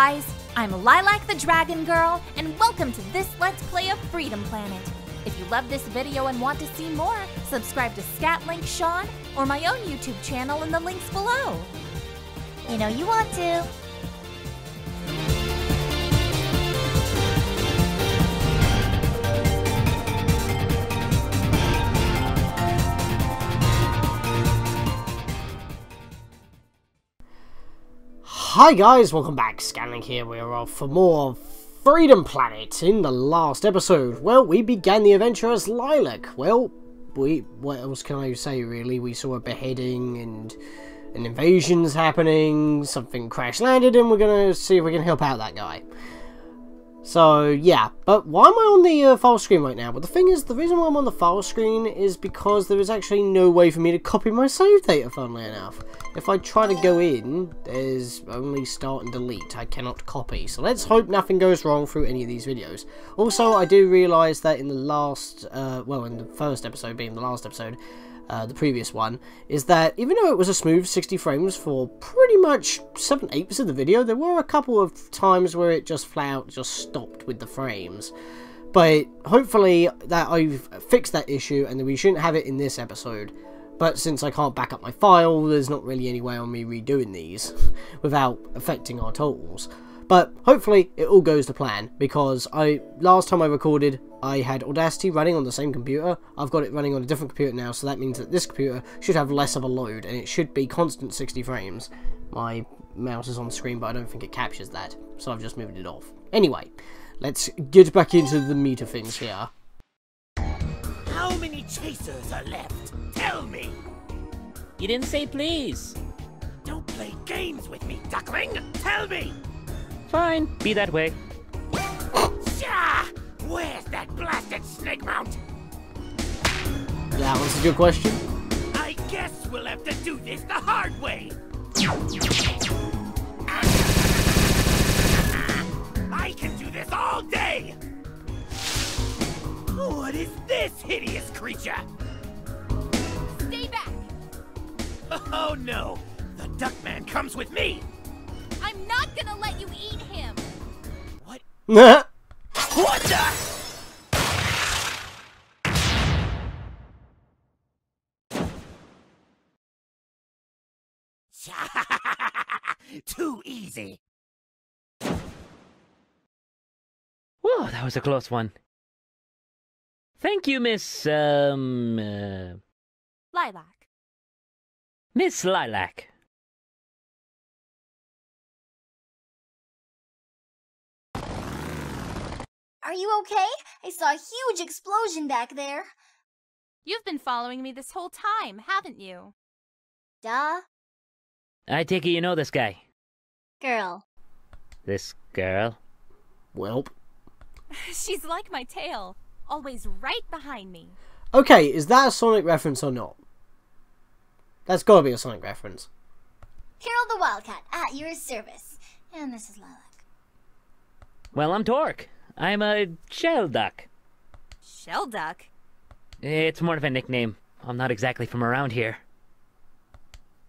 guys, I'm Lilac the Dragon Girl, and welcome to this Let's Play of Freedom Planet. If you love this video and want to see more, subscribe to Scatlink Sean or my own YouTube channel in the links below. You know you want to. Hi guys, welcome back. Scatlink here. We are off for more Freedom Planet. In the last episode, well, we began the adventure as Lilac. Well, what else can I say really? We saw a beheading and an invasion's happening, something crash landed, and we're gonna see if we can help out that guy. So, yeah, but why am I on the file screen right now? Well, the thing is, the reason why I'm on the file screen is because there is actually no way for me to copy my save data, funnily enough. If I try to go in, there's only start and delete. I cannot copy. So let's hope nothing goes wrong through any of these videos. Also, I do realise that in the last, well, in the first episode being the last episode, the previous one, is that even though it was a smooth 60 frames for pretty much 7-8% of the video, there were a couple of times where it just flat out just stopped with the frames. But hopefully that I've fixed that issue and that we shouldn't have it in this episode. But since I can't back up my file, there's not really any way on me redoing these without affecting our totals. But hopefully it all goes to plan, because last time I recorded, I had Audacity running on the same computer. I've got it running on a different computer now, so that means that this computer should have less of a load, and it should be constant 60 frames. My mouse is on the screen, but I don't think it captures that, so I've just moved it off. Anyway, let's get back into the meat of things here. How many chasers are left? Tell me! You didn't say please. Don't play games with me, duckling! Tell me! Fine, be that way. Shah! Where's that blasted snake mount? That was a good question. I guess we'll have to do this the hard way! I can do this all day! What is this hideous creature? Stay back! Oh no! The Duckman comes with me! I'm not gonna let you eat him! What? What What the? Too easy. Whoa, that was a close one. Thank you, Miss, Lilac. Miss Lilac. Are you okay? I saw a huge explosion back there. You've been following me this whole time, haven't you? Duh. I take it you know this guy. Girl. This girl? Welp. She's like my tail, always right behind me. Okay, is that a Sonic reference or not? That's gotta be a Sonic reference. Carol the Wildcat, at your service. And this is Lilac. Well, I'm Torque. I'm a shell duck. Shell duck? It's more of a nickname. I'm not exactly from around here.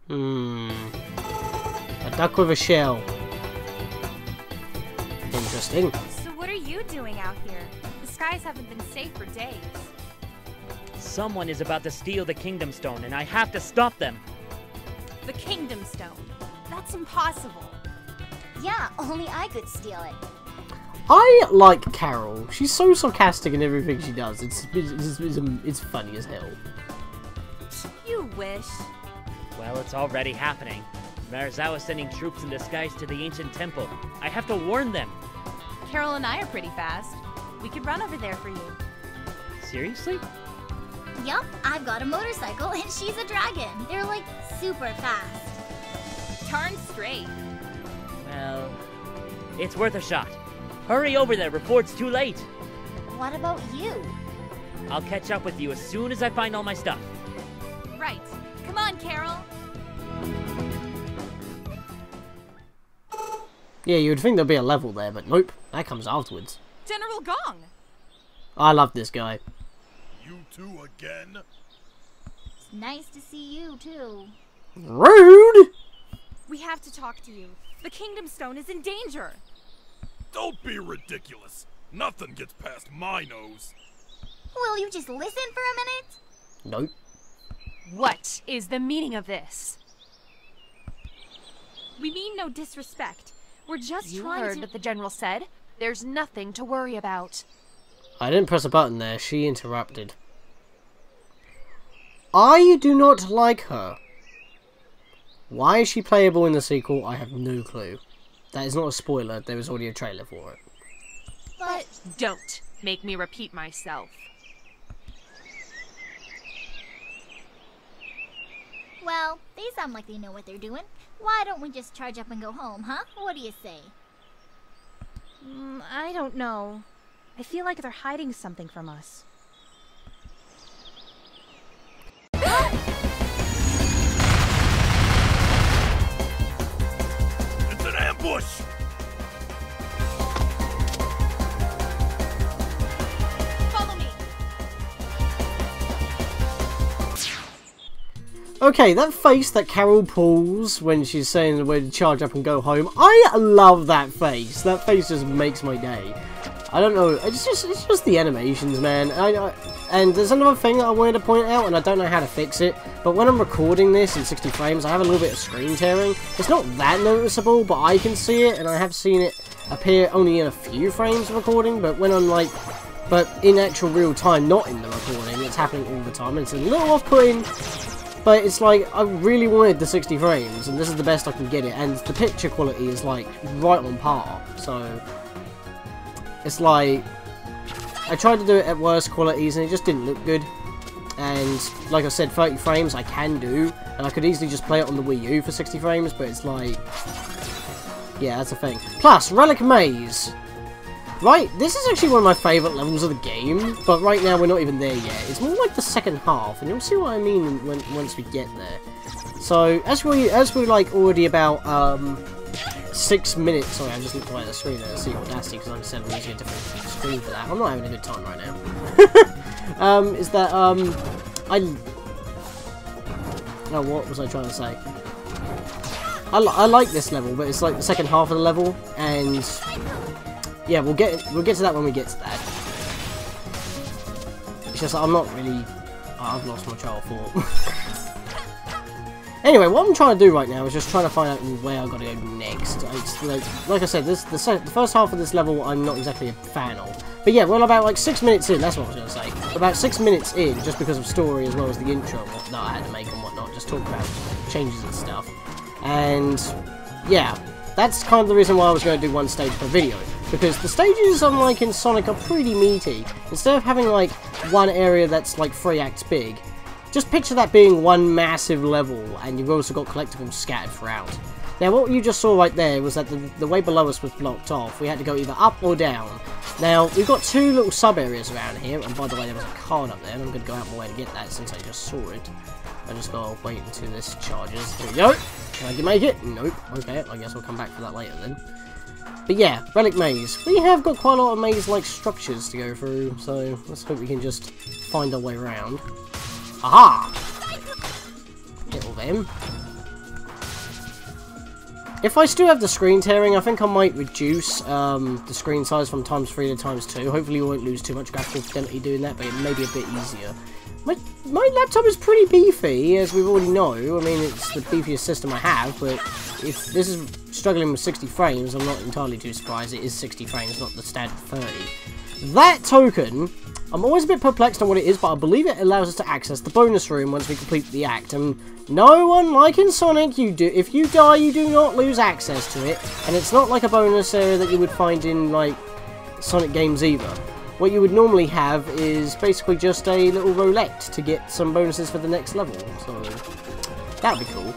A duck with a shell. Interesting. So what are you doing out here? The skies haven't been safe for days. Someone is about to steal the Kingdom Stone, and I have to stop them. The Kingdom Stone. That's impossible. Yeah, only I could steal it. I like Carol. She's so sarcastic in everything she does. It's funny as hell. You wish. Well, it's already happening. Marizawa is sending troops in disguise to the ancient temple. I have to warn them. Carol and I are pretty fast. We could run over there for you. Seriously? Yup, I've got a motorcycle and she's a dragon. They're like super fast. Darn straight. Well, it's worth a shot. Hurry over there before it's too late. What about you? I'll catch up with you as soon as I find all my stuff. Right. Come on, Carol. Yeah, you would think there'd be a level there, but nope. That comes afterwards. General Gong. I love this guy. You two again? It's nice to see you too. Rude! We have to talk to you. The Kingdom Stone is in danger. Don't be ridiculous. Nothing gets past my nose. Will you just listen for a minute? Nope. What is the meaning of this? We mean no disrespect. We're just You trying heard to... what the General said. There's nothing to worry about. I didn't press a button there. She interrupted. I do not like her. Why is she playable in the sequel? I have no clue. That is not a spoiler. There was already a trailer for it. But Don't make me repeat myself. well, they sound like they know what they're doing. Why don't we just charge up and go home, huh? What do you say? I don't know. I feel like they're hiding something from us. It's an ambush! Follow me! Okay, that face that Carol pulls when she's saying the way to charge up and go home, I love that face. That face just makes my day. I don't know, it's just the animations, man. And there's another thing that I wanted to point out, and I don't know how to fix it, but when I'm recording this in 60 frames, I have a little bit of screen tearing. It's not that noticeable, but I can see it, and I have seen it appear only in a few frames of recording, but when I'm like, but in actual real time, not in the recording, it's happening all the time, and it's a little off-putting. But it's like, I really wanted the 60 frames, and this is the best I can get it, and the picture quality is like, right on par, so... It's like, I tried to do it at worse qualities, and it just didn't look good. And, like I said, 30 frames I can do, and I could easily just play it on the Wii U for 60 frames, but it's like... Yeah, that's a thing. Plus, Relic Maze! Right, this is actually one of my favourite levels of the game, but right now we're not even there yet. It's more like the second half, and you'll see what I mean once we get there. So, as we're like already about 6 minutes. Sorry, I just looked away at the screen and I see Audacity because like I said, I'm using a different screen for that. I'm not having a good time right now. Is that oh, what was I trying to say? I like this level, but it's like the second half of the level, and yeah, we'll get to that when we get to that. It's just I'm not really. Oh, I've lost my trail of thought. Anyway, what I'm trying to do right now is just trying to find out where I've got to go next. It's like I said, the first half of this level I'm not exactly a fan of. But yeah, we're about like 6 minutes in, that's what I was going to say. About 6 minutes in, just because of story as well as the intro that I had to make and whatnot, just talk about changes and stuff. And yeah, that's kind of the reason why I was going to do one stage per video. Because the stages, unlike in Sonic, are pretty meaty. Instead of having like one area that's like 3 acts big, just picture that being one massive level, and you've also got collectibles scattered throughout. Now, what you just saw right there was that the way below us was blocked off. We had to go either up or down. Now, we've got 2 little sub-areas around here, and by the way, there was a card up there, and I'm going to go out my way to get that since I just saw it. I just got to wait until this charges. Here we go. Can I make it? Nope. Okay, I guess we'll come back for that later then. But yeah, Relic Maze. We have got quite a lot of maze-like structures to go through, so let's hope we can just find our way around. Aha! Get all them. If I still have the screen tearing, I think I might reduce the screen size from ×3 to ×2. Hopefully you won't lose too much graphical fidelity doing that, but it may be a bit easier. My laptop is pretty beefy, as we already know. I mean, it's the beefiest system I have, but if this is struggling with 60 frames, I'm not entirely too surprised. It is 60 frames, not the standard 30. That token, I'm always a bit perplexed on what it is, but I believe it allows us to access the bonus room once we complete the act. And no one, like in Sonic, if you die, you do not lose access to it. And it's not like a bonus area that you would find in, like, Sonic games either. What you would normally have is basically just a little roulette to get some bonuses for the next level. So, that would be cool.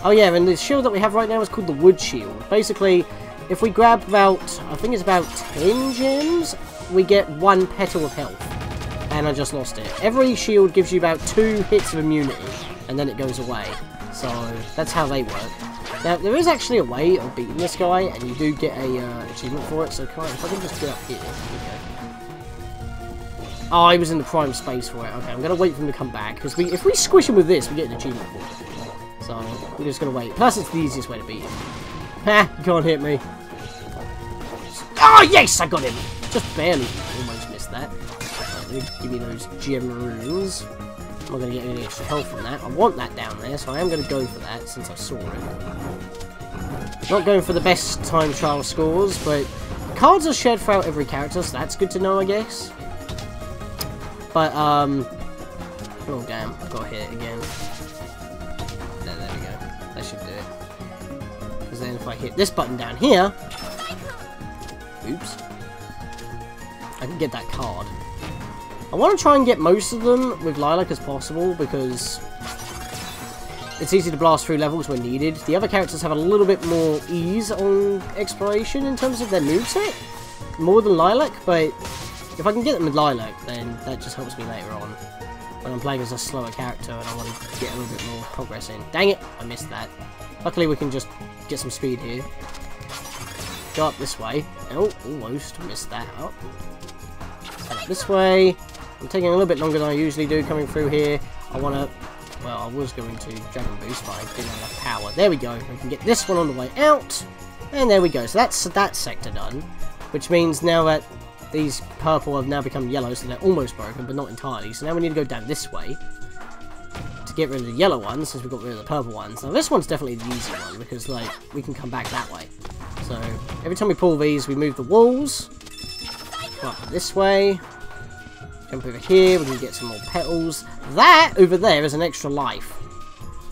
Oh yeah, and the shield that we have right now is called the Wood Shield. Basically, if we grab about, I think it's about 10 gems, we get 1 petal of health. And I just lost it. Every shield gives you about 2 hits of immunity, and then it goes away. So, that's how they work. Now, there is actually a way of beating this guy, and you do get a achievement for it, so if I can just get up here. Okay. Oh, he was in the prime space for it. Okay, I'm going to wait for him to come back, because if we squish him with this, we get an achievement for it. So, we're just going to wait. Plus, it's the easiest way to beat him. Ha! You can't hit me. Oh, yes, I got him. Just barely. Almost missed that. Right, let me give me those gem runes. I'm not going to get any extra health from that. I want that down there, so I am going to go for that since I saw it. Not going for the best time trial scores, but cards are shared throughout every character, so that's good to know, I guess. But, oh, damn. I've got to hit it again. There we go. That should do it. Because then if I hit this button down here... Oops. I can get that card. I want to try and get most of them with Lilac as possible, because it's easy to blast through levels when needed. The other characters have a little bit more ease on exploration in terms of their moveset, more than Lilac, but if I can get them with Lilac, then that just helps me later on, when I'm playing as a slower character and I want to get a little bit more progress in. Dang it, I missed that. Luckily we can just get some speed here. Go up this way. Oh, almost missed that up. Up this way. I'm taking a little bit longer than I usually do coming through here. I want to... Well, I was going to Dragon Boost, but I didn't have enough power. There we go. We can get this one on the way out. And there we go. So that's that sector done. Which means now that these purple have now become yellow, so they're almost broken, but not entirely. So now we need to go down this way to get rid of the yellow ones, since we got rid of the purple ones. Now this one's definitely the easy one, because, like, we can come back that way. So every time we pull these, we move the walls. Go up this way. Jump over here, we can get some more petals. That over there is an extra life.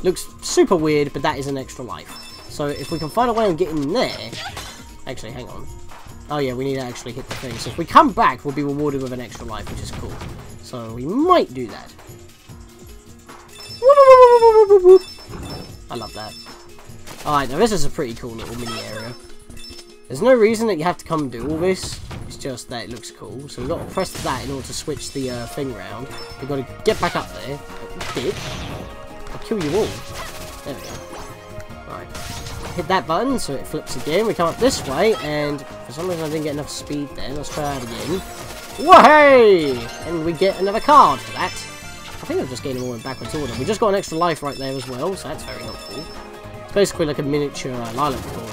Looks super weird, but that is an extra life. So if we can find a way of getting there... Actually, hang on. Oh yeah, we need to actually hit the thing. So if we come back, we'll be rewarded with an extra life, which is cool. So we might do that. I love that. Alright, now this is a pretty cool little mini area. There's no reason that you have to come and do all this. It's just that it looks cool. So we've got to press that in order to switch the thing round. We've got to get back up there. I'll kill you all. There we go. Alright. Hit that button so it flips again. We come up this way, and for some reason I didn't get enough speed there. Let's try that again. Whoa! And we get another card for that. I think I'm just getting them all in backwards order. We just got an extra life right there as well, so that's very helpful. It's basically like a miniature Lilac or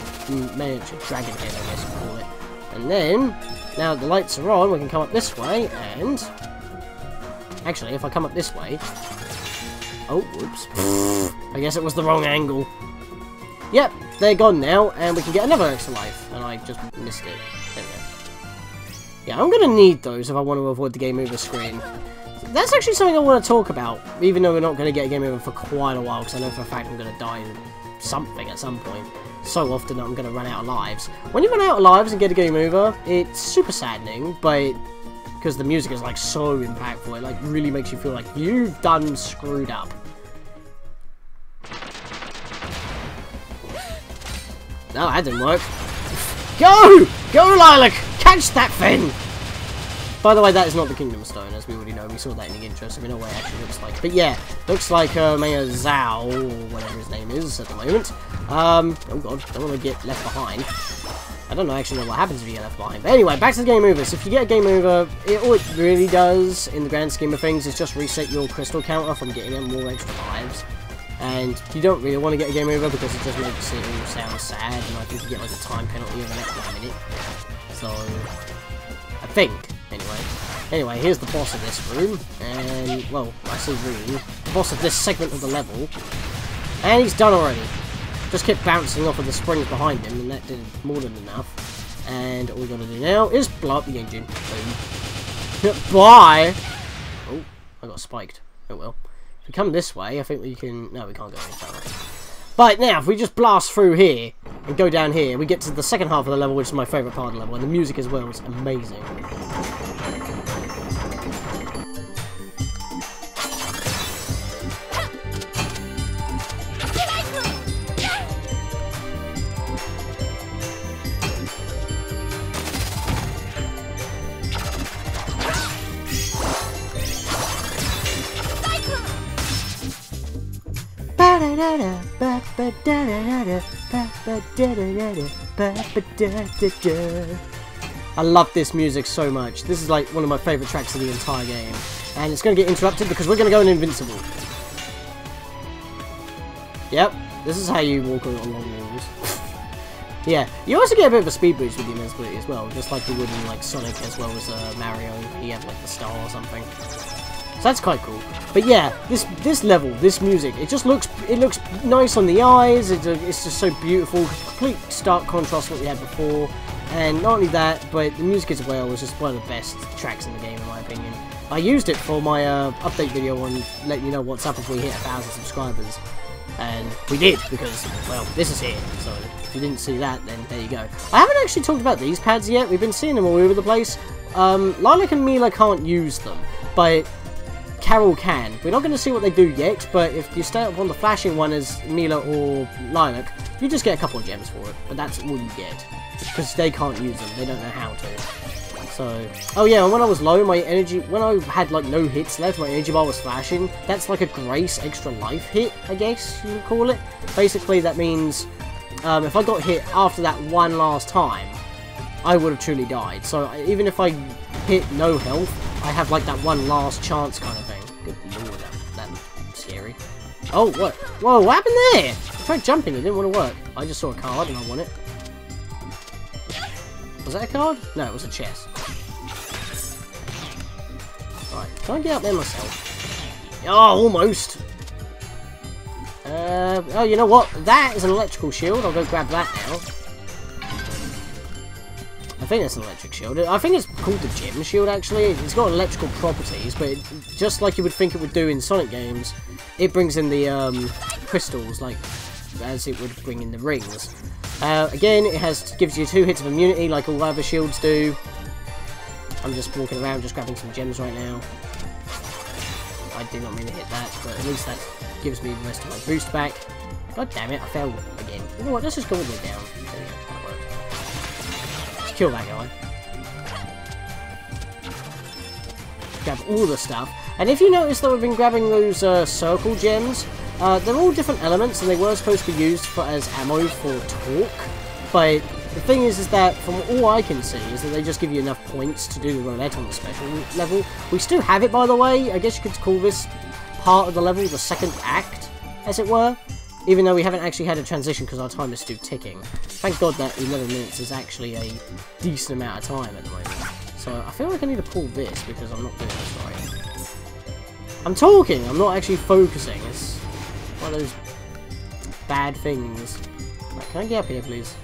miniature dragon head, I guess you call it. And then, now that the lights are on, we can come up this way, and... Actually, if I come up this way... Oh, whoops. I guess it was the wrong angle. Yep, they're gone now, and we can get another extra life. And I just missed it. There we go. Yeah, I'm going to need those if I want to avoid the game over screen. That's actually something I want to talk about, even though we're not going to get a game over for quite a while, because I know for a fact I'm going to die something at some point. So often that I'm going to run out of lives. When you run out of lives and get a game over, it's super saddening, but because the music is like so impactful, it like really makes you feel like you've done screwed up. No, that didn't work. Go! Go, Lilac! Catch that thing! By the way, that is not the Kingdom Stone, as we already know. We saw that in the intro, so we know what it actually looks like. But yeah, looks like Mayor Zhao, or whatever his name is at the moment. Oh god, don't want to get left behind. I don't actually know what happens if you get left behind. But anyway, back to the game over. So if you get a game over, all it really does, in the grand scheme of things, is just reset your crystal counter from getting more extra lives. And you don't really want to get a game over because it just makes it all sound sad, and I think you get like a time penalty of an extra minute. So, I think. Anyway, here's the boss of this room, and, well, I say room, the boss of this segment of the level, and he's done already. Just kept bouncing off of the springs behind him, and that did more than enough. And all we gotta do now is blow up the engine. Boom. Bye! Oh, I got spiked. Oh well. If we come this way, I think we can... No, we can't go any further. But now, if we just blast through here, and go down here, we get to the second half of the level, which is my favourite part of the level, and the music as well is amazing. I love this music so much. This is like one of my favourite tracks of the entire game. And it's going to get interrupted because we're going to go in Invincible. Yep, this is how you walk along walls. Yeah, you also get a bit of a speed boost with the invincibility as well, just like you would in like Sonic as well as Mario. He had like the star or something. So that's quite cool. But yeah, this level, this music, it looks nice on the eyes. It's just so beautiful, complete stark contrast to what we had before. And not only that, but the music as well was just one of the best tracks in the game in my opinion. I used it for my update video on letting you know what's up if we hit 1,000 subscribers. And we did, because, well, this is here, so if you didn't see that, then there you go. I haven't actually talked about these pads yet. We've been seeing them all over the place. Lilac and Mila can't use them, but Carol can. We're not going to see what they do yet, but if you start up on the flashing one as Mila or Lilac, you just get a couple of gems for it, but that's all you get. Because they can't use them, they don't know how to. So, oh yeah, and when I was low, my energy, when I had like no hits left, my energy bar was flashing. That's like a grace extra life hit, I guess you would call it. Basically, that means if I got hit after that one last time, I would have truly died. So even if I hit no health, I have like that one last chance kind of thing. Good lord, that's scary. Oh, what? Whoa, what happened there? I tried jumping, it didn't want to work. I just saw a card and I won it. Was that a card? No, it was a chest. Right, can I get up there myself? Oh, almost! Oh, you know what? That is an electrical shield. I'll go grab that now. I think that's an electric shield. I think it's called the gem shield, actually. It's got electrical properties, but just like you would think it would do in Sonic games, it brings in the crystals, like as it would bring in the rings. Again, it gives you 2 hits of immunity, like all other shields do. I'm just walking around, just grabbing some gems right now. I did not mean to hit that, but at least that gives me the rest of my boost back. God damn it, I fell again. You know what, let's just go all the way down. There we go, that worked. Let's kill that guy. Grab all the stuff. And if you notice that we've been grabbing those circle gems, they're all different elements, and they were supposed to be used as ammo for torque. But the thing is that from all I can see is that they just give you enough points to do the roulette on the special level. We still have it, by the way. I guess you could call this part of the level the second act, as it were. Even though we haven't actually had a transition because our time is still ticking. Thank God that 11 minutes is actually a decent amount of time at the moment. So I feel like I need to pull this because I'm not doing this right. I'm talking, I'm not actually focusing. It's one of those bad things. Right, can I get up here, please?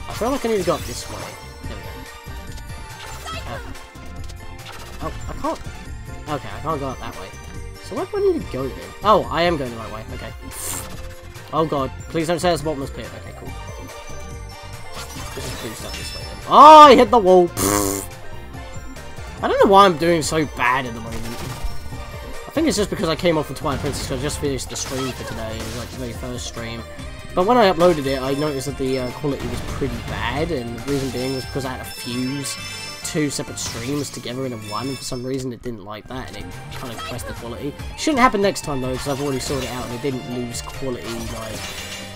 I feel like I need to go up this way. There we go. Oh, I can't. Okay, I can't go up that way. So where do I need to go then? Oh, I am going the right way. Okay. Oh god, please don't say it's a bottomless pit. Okay, cool. Let's just boost up this way then. Oh, I hit the wall. I don't know why I'm doing so bad at the moment. I think it's just because I came off of Twilight Princess, because I just finished the stream for today. It was like the very first stream. But when I uploaded it, I noticed that the quality was pretty bad, and the reason being was because I had to fuse 2 separate streams together into one, and for some reason it didn't like that, and it kind of compressed the quality. Shouldn't happen next time though, because I've already sorted it out, and it didn't lose quality, like...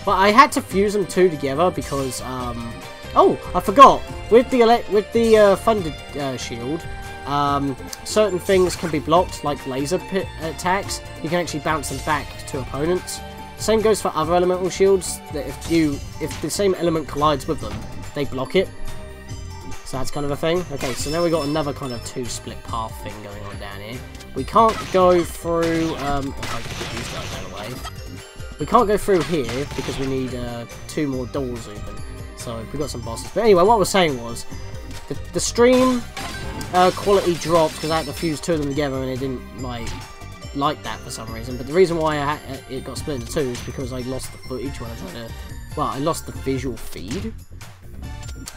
But I had to fuse them 2 together, because, oh, I forgot! With the Thunder Shield, certain things can be blocked, like laser pit attacks. You can actually bounce them back to opponents. Same goes for other elemental shields, that if the same element collides with them, they block it. So that's kind of a thing. Okay, so now we've got another kind of 2 split path thing going on down here. We can't go through, if I can get these guys out of the way. We can't go through here, because we need 2 more doors open. So we've got some bosses. But anyway, what I was saying was, the stream quality dropped, because I had to fuse 2 of them together, and it didn't, like that for some reason. But the reason why it got split into 2 is because I lost the footage when I tried to... Well, I lost the visual feed.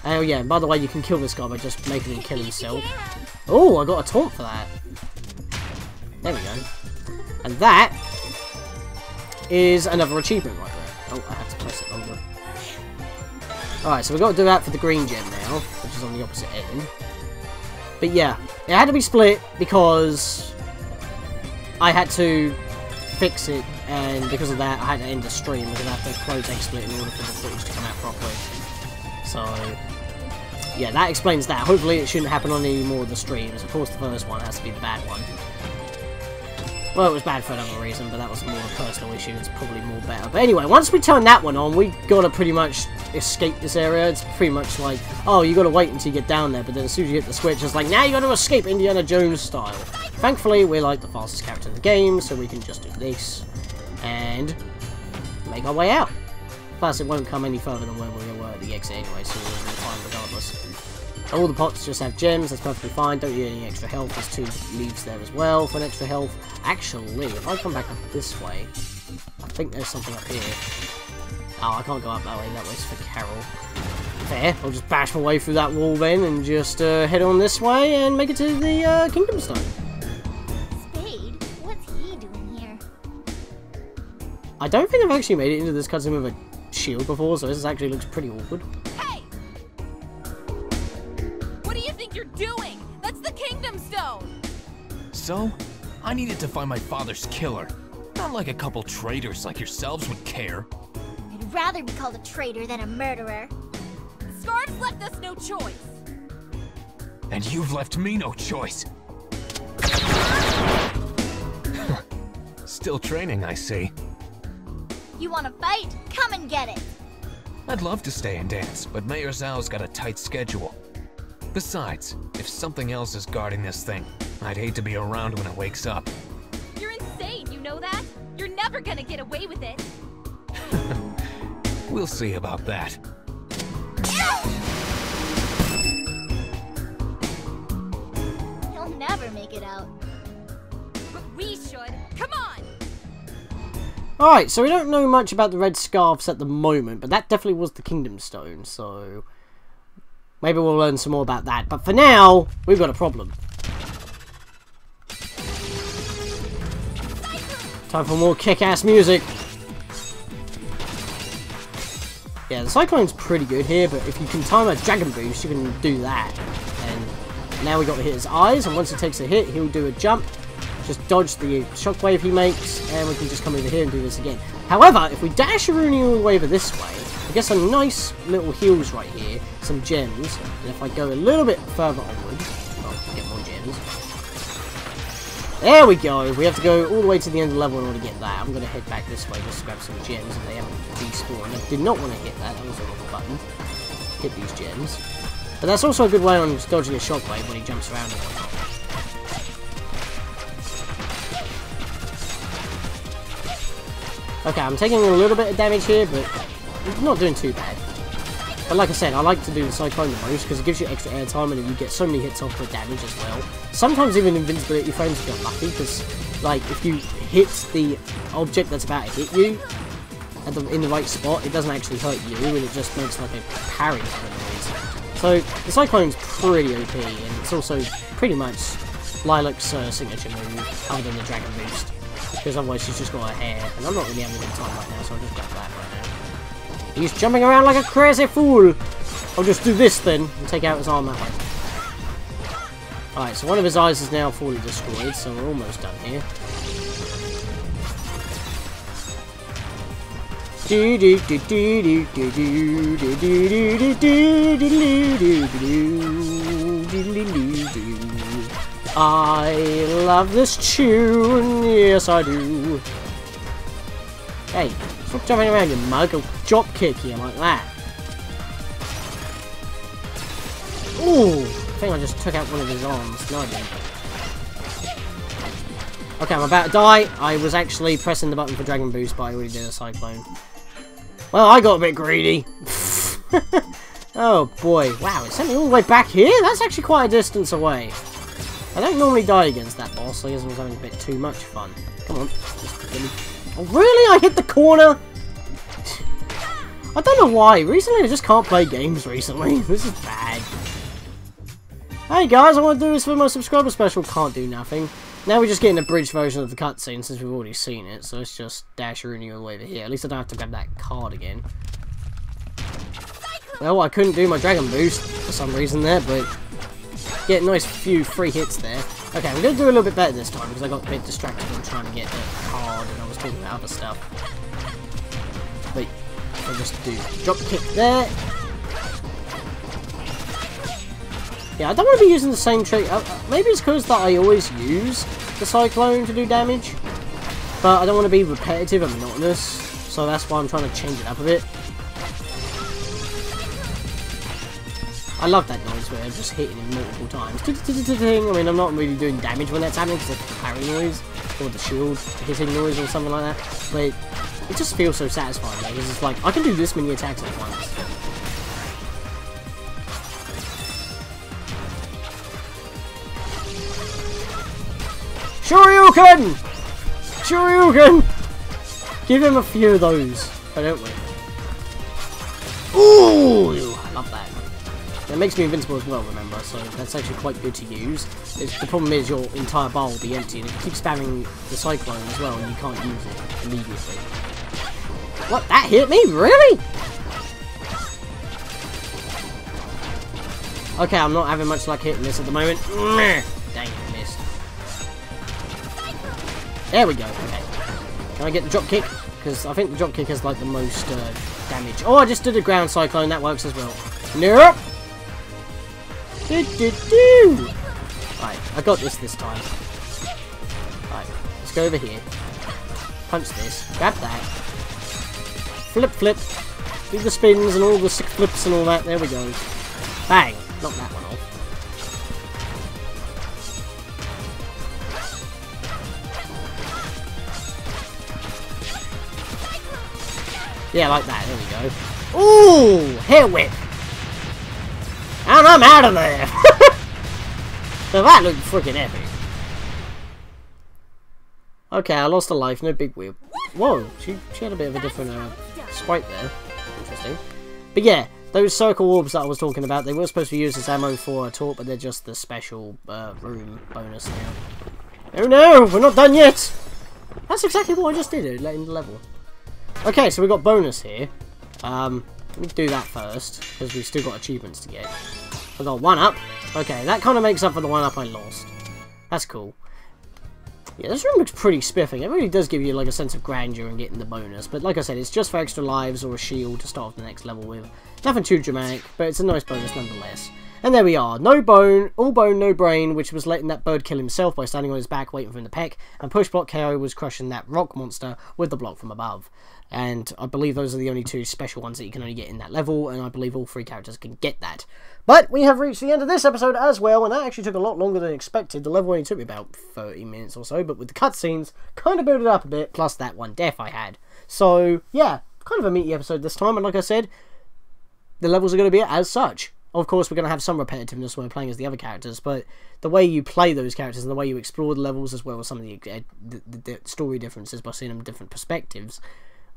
Oh yeah, by the way, you can kill this guy by just making him kill himself. Oh, I got a taunt for that. There we go. And that is another achievement right there. Oh, I have to press it longer. Alright, so we've got to do that for the green gem now, which is on the opposite end. But yeah, it had to be split because I had to fix it, and because of that I had to end the stream because I had to close XSplit in order for the footage to come out properly. So yeah, that explains that. Hopefully it shouldn't happen on any more of the streams. Of course the first one has to be the bad one. Well, it was bad for another reason, but that was more a personal issue. It's probably more better. But anyway, once we turn that one on, we gotta pretty much escape this area. It's pretty much like, oh, you gotta wait until you get down there, but then as soon as you hit the switch, it's like, now you gotta escape Indiana Jones style. Thankfully, we're like the fastest character in the game, so we can just do this and make our way out. Plus, it won't come any further than where we were at the exit anyway, so we'll be fine regardless. All the pots just have gems, that's perfectly fine, don't need any extra health, there's 2 leaves there as well for an extra health. Actually, if I come back up this way, I think there's something up here. Oh, I can't go up that way's for Carol. There, I'll just bash my way through that wall then, and just head on this way and make it to the Kingdom Stone. Spade? What's he doing here? I don't think I've actually made it into this cutscene with a shield before, so this actually looks pretty awkward. Hey! What do you think you're doing? That's the Kingdom Stone! So? I needed to find my father's killer. Not like a couple traitors like yourselves would care. I'd rather be called a traitor than a murderer. Scarf's left us no choice. And you've left me no choice. Still training, I see. You wanna fight? Come and get it! I'd love to stay and dance, but Mayor Zhao's got a tight schedule. Besides, if something else is guarding this thing, I'd hate to be around when it wakes up. You're insane, you know that? You're never gonna get away with it. We'll see about that. He'll never make it out. But we should. Come on! Alright, so we don't know much about the red scarves at the moment, but that definitely was the Kingdom Stone, so maybe we'll learn some more about that. But for now, we've got a problem. Time for more kick-ass music. Yeah, the Cyclone's pretty good here, but if you can time a Dragon Boost, you can do that. And now we got to hit his eyes, and once he takes a hit, he'll do a jump. Just dodge the shockwave he makes, and we can just come over here and do this again. However, if we dash Rooney all the way over this way, we get some nice little heals right here, some gems, and if I go a little bit further onward, I'll get more gems. There we go! We have to go all the way to the end of the level in order to get that. I'm going to head back this way just to grab some gems, and they haven't despawned. I did not want to hit that, that was the wrong button. Hit these gems. But that's also a good way on dodging a shockwave when he jumps around and whatnot. Okay, I'm taking a little bit of damage here, but I'm not doing too bad. But like I said, I like to do the Cyclone the most because it gives you extra airtime and you get so many hits off for damage as well. Sometimes even invincibility frames if you're lucky, because like if you hit the object that's about to hit you at in the right spot, it doesn't actually hurt you and it just makes like a parry kind of noise. So the Cyclone's pretty OP and it's also pretty much Lilac's signature move other than the Dragon Boost. Because otherwise she's just got her hair, and I'm not really having a good time right now, so I'll just grab that right now. He's jumping around like a crazy fool! I'll just do this then, and take out his arm that way. Alright, so one of his eyes is now fully destroyed, so we're almost done here. I love this tune, yes I do. Hey, stop jumping around, you mug. I'll drop kick you like that. Ooh, I think I just took out one of his arms. No, I didn't. Okay, I'm about to die. I was actually pressing the button for Dragon Boost, but I already did a Cyclone. Well, I got a bit greedy. Oh boy, wow, it sent me all the way back here? That's actually quite a distance away. I don't normally die against that boss, so I guess I was having a bit too much fun. Come on. Oh, really? I hit the corner? I don't know why. Recently, I just can't play games recently. This is bad. Hey guys, I want to do this for my subscriber special. Can't do nothing. Now we're just getting a bridge version of the cutscene since we've already seen it. So let's just dash Rooney all the way over here. At least I don't have to grab that card again. Well, I couldn't do my Dragon Boost for some reason there, but get a nice few free hits there. Okay, I'm going to do a little bit better this time because I got a bit distracted on trying to get the card and I was talking about other stuff. Wait, I'll just do drop kick there. Yeah, I don't want to be using the same trick. Maybe it's because that I always use the Cyclone to do damage, but I don't want to be repetitive and monotonous, so that's why I'm trying to change it up a bit. I love that noise where I'm just hitting him multiple times. I mean, I'm not really doing damage when that's happening because it's the parry noise, or the shield hitting noise or something like that, but it just feels so satisfying because it's like, I can do this many attacks at once. Shoryuken! Shoryuken! Give him a few of those, why don't we? Ooh! I love that. It makes me invincible as well, remember, so that's actually quite good to use. The problem is your entire bar will be empty, and if you keep spamming the Cyclone as well, you can't use it immediately. What? That hit me? Really? Okay, I'm not having much luck hitting this at the moment. Dang it, missed. There we go, okay. Can I get the drop kick? Because I think the drop kick has like the most damage. Oh, I just did a ground Cyclone, that works as well. Nope! Right, I got this time. Right, let's go over here. Punch this. Grab that. Flip, flip. Do the spins and all the sick flips and all that. There we go. Bang! Knock that one off. Yeah, like that. There we go. Ooh! Hair whip! And I'm out of there! So that looked freaking epic. Okay, I lost a life, no big wheel. Whoa, she had a bit of a different sprite there. Interesting. But yeah, those circle orbs that I was talking about, they were supposed to be used as ammo for a taunt, but they're just the special room bonus now. Oh no, we're not done yet! That's exactly what I just did, in the level. Okay, so we got bonus here. Let me do that first, because we've still got achievements to get. I got 1-up. Okay, that kind of makes up for the 1-up I lost. That's cool. Yeah, this room looks pretty spiffy. It really does give you like a sense of grandeur and getting the bonus. But like I said, it's just for extra lives or a shield to start off the next level with. Nothing too dramatic, but it's a nice bonus nonetheless. And there we are. No bone, all bone, no brain, which was letting that bird kill himself by standing on his back waiting for him to peck. And push block KO was crushing that rock monster with the block from above. And I believe those are the only two special ones that you can only get in that level, and I believe all 3 characters can get that. But we have reached the end of this episode as well, and that actually took a lot longer than expected. The level only took me about 30 minutes or so, but with the cutscenes, kind of built it up a bit, plus that one death I had. So, yeah, kind of a meaty episode this time, and like I said, the levels are going to be as such. Of course, we're going to have some repetitiveness when we're playing as the other characters, but the way you play those characters and the way you explore the levels, as well as some of the story differences by seeing them in different perspectives,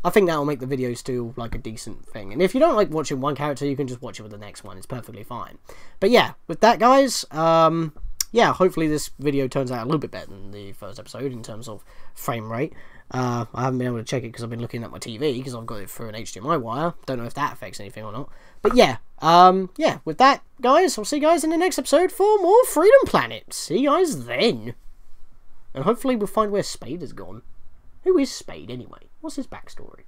I think that will make the video still like a decent thing. And if you don't like watching one character, you can just watch it with the next one. It's perfectly fine. But yeah, with that, guys, yeah, hopefully this video turns out a little bit better than the first episode in terms of frame rate. I haven't been able to check it because I've been looking at my TV because I've got it through an HDMI wire. Don't know if that affects anything or not. But yeah, yeah, with that, guys, I'll see you guys in the next episode for more Freedom Planet. See you guys then. And hopefully we'll find where Spade has gone. Who is Spade anyway? What's his backstory?